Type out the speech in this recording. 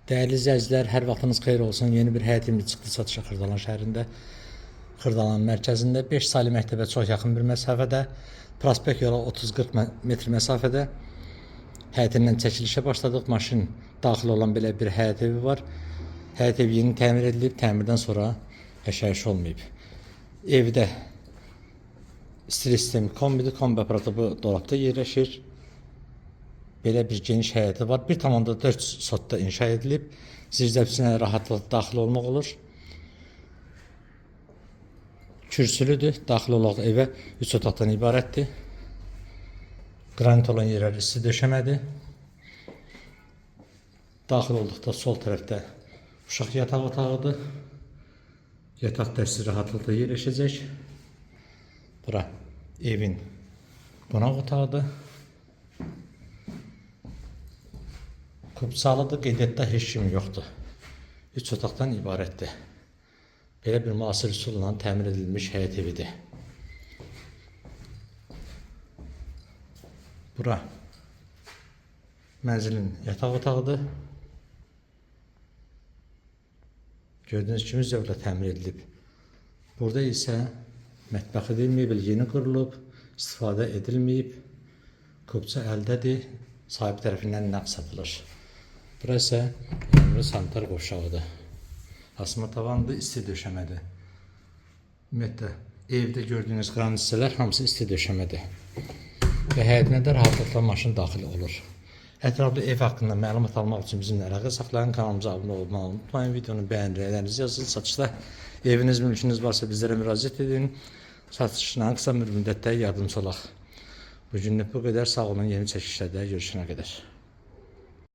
Değerli izləyicilər, hər vaxtınız xeyir olsun. Yeni bir həyət evimiz çıxdı satışa Xırdalan şəhərində. Xırdalanın mərkəzində 5 saylı məktəbə çox yaxın bir məsafədə, prospekt yola 30-40 metr məsafədə həyətindən çəkilişə başladıq. Maşın daxil olan belə bir həyət evi var. Həyət evi yeni təmir edilib, təmirdən sonra yaşayış olmayıb. Evdə istilik sistemi kombidir, kombi aparatı bu dolabda yerləşir. Belə bir geniş həyəti var. 1,4 sotda inşa edilib. Zirzəbisinə rahatlıqla daxil olmaq olur. Kürsülüdür. Daxil olaq evə 3 otaqdan ibarətdir. Qranit olan yerlər isti döşəmədir. Daxil olduqda sol tərəfdə uşaq yataq otağıdır. Yataq dəsti rahatlıqla yerləşəcək. Bura evin qonaq otağıdır. Kubsalıdır, qeydiyyatda heç kim yoxdur. 3 otaqdan ibarətdir. Belə bir müasir üsulla təmir edilmiş həyət evidir. Bura mənzilin yataq otağıdır. Gördüyünüz kimi zövqlə təmir edilib. Burada isə mətbəx edilməyib, yeni qurulub, istifadə edilməyib. Kubça əldədir, sahibi tərəfindən nəqd satılır. Burası ömrü sanitar qovşağıdır. Asma tavandır, isti döşəmədir. Ümumiyyətlə, evdə gördüyünüz qranit hissələr hamısı isti döşəmədir. Və həyətinə də rahatlıqla maşın daxil olur. Ətraflı ev haqqında məlumat almaq üçün bizimlə əlaqə saxlayın, kanalımıza abunə olmağı unutmayın. Videonu bəyənirlərinizi yazın. Satışda eviniz, mülkünüz varsa bizlərə müraciət edin. Satışla qısa bir müddətdə yardımcı olaq. Bugünlük bu qədər. Sağ olun, yeni çəkişlərdə görüşənə qədər.